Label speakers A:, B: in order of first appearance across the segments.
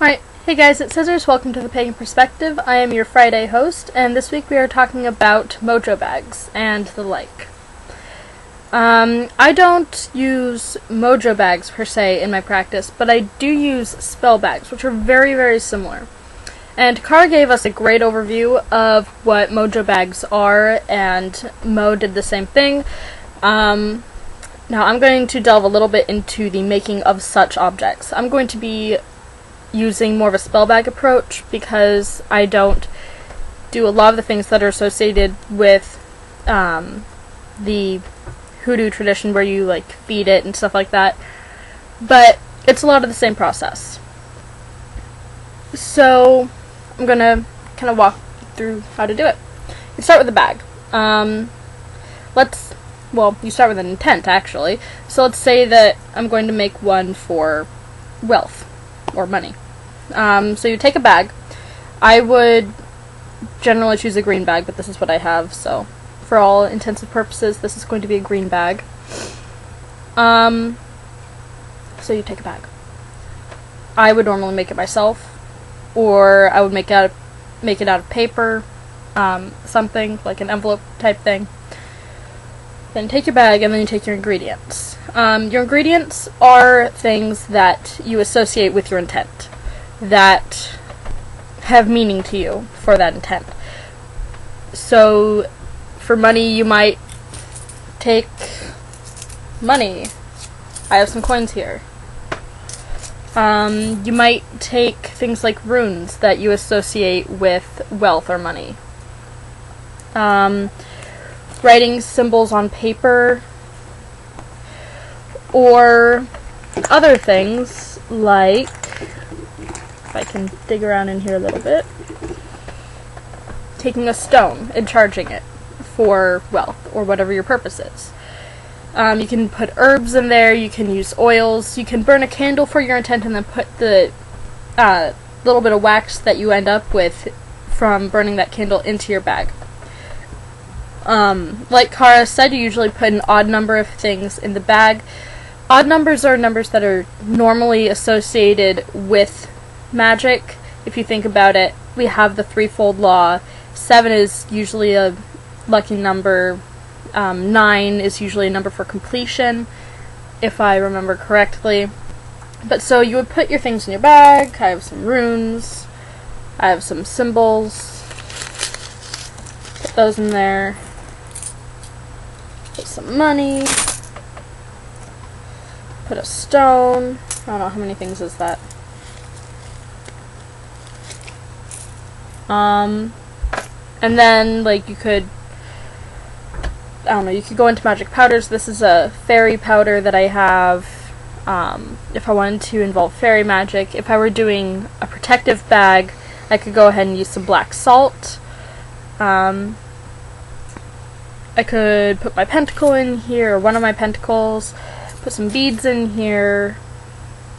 A: Alright, hey guys, it's Scissors. Welcome to the Pagan Perspective. I am your Friday host, and this week we are talking about Mojo bags and the like. I don't use Mojo bags per se in my practice, but I do use spell bags, which are very, very similar. And Kara gave us a great overview of what Mojo bags are, and Mo did the same thing. Now I'm going to delve a little bit into the making of such objects. I'm going to be using more of a spell bag approach because I don't do a lot of the things that are associated with the hoodoo tradition where you like feed it and stuff like that, but it's a lot of the same process. So I'm gonna kind of walk through how to do it. You start with a bag. You start with an intent actually. So let's say that I'm going to make one for wealth or money. So you take a bag. I would generally choose a green bag, but this is what I have, so for all intents and purposes, this is going to be a green bag. So you take a bag. I would normally make it myself, or I would make it out of paper, something like an envelope type thing. Then take your bag, and then you take your ingredients. Your ingredients are things that you associate with your intent, that have meaning to you for that intent. So, for money, you might take money. I have some coins here. You might take things like runes that you associate with wealth or money. Writing symbols on paper, or other things like, if I can dig around in here a little bit, taking a stone and charging it for wealth or whatever your purpose is. You can put herbs in there, you can use oils, you can burn a candle for your intent and then put the little bit of wax that you end up with from burning that candle into your bag. Like Kara said, you usually put an odd number of things in the bag. Odd numbers are numbers that are normally associated with magic. If you think about it, we have the threefold law. 7 is usually a lucky number. 9 is usually a number for completion, if I remember correctly. But so you would put your things in your bag. I have some runes. I have some symbols. Put those in there. Put some money. Put a stone. I don't know, how many things is that? And then, like, you could, I don't know, you could go into magic powders. This is a fairy powder that I have, if I wanted to involve fairy magic. If I were doing a protective bag, I could go ahead and use some black salt. I could put my pentacle in here, or one of my pentacles, put some beads in here,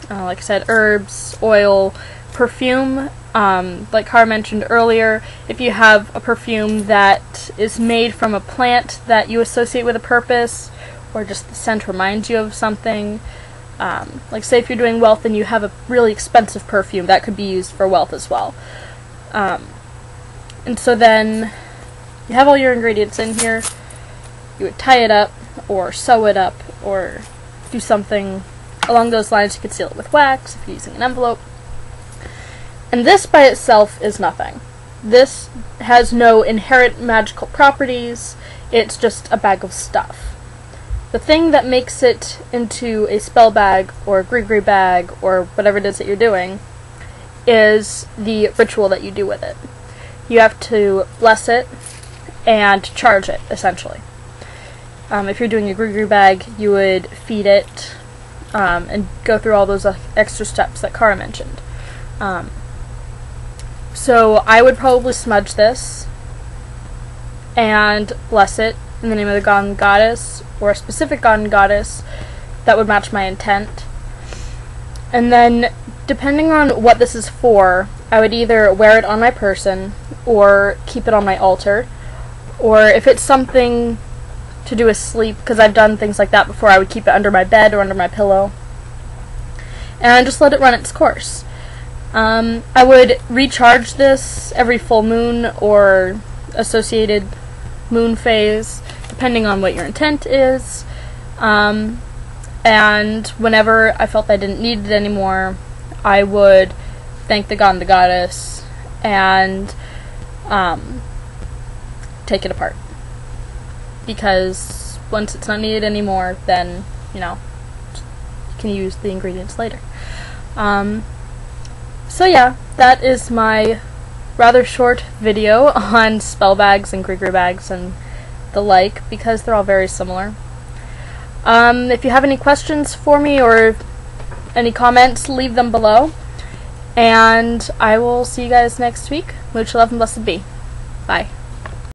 A: like I said, herbs, oil, perfume. Like Kara mentioned earlier, if you have a perfume that is made from a plant that you associate with a purpose, or just the scent reminds you of something, like say if you're doing wealth and you have a really expensive perfume, that could be used for wealth as well. And so then you have all your ingredients in here. You would tie it up, or sew it up, or do something along those lines. You could seal it with wax if you're using an envelope. And this by itself is nothing. This has no inherent magical properties. It's just a bag of stuff. The thing that makes it into a spell bag or a gree bag or whatever it is that you're doing is the ritual that you do with it. You have to bless it and charge it, essentially. If you're doing a gree bag, you would feed it and go through all those extra steps that Kara mentioned. So I would probably smudge this and bless it in the name of the god and goddess, or a specific god and goddess that would match my intent. And then, depending on what this is for, I would either wear it on my person, or keep it on my altar, or if it's something to do with sleep, because I've done things like that before, I would keep it under my bed or under my pillow. And just let it run its course. I would recharge this every full moon or associated moon phase, depending on what your intent is. And whenever I felt I didn't need it anymore, I would thank the god and the goddess and take it apart. Because once it's not needed anymore, then, you know, you can use the ingredients later. So yeah, that is my rather short video on spell bags and Grigri bags and the like, because they're all very similar. If you have any questions for me or any comments, leave them below. And I will see you guys next week. Much love and blessed be. Bye.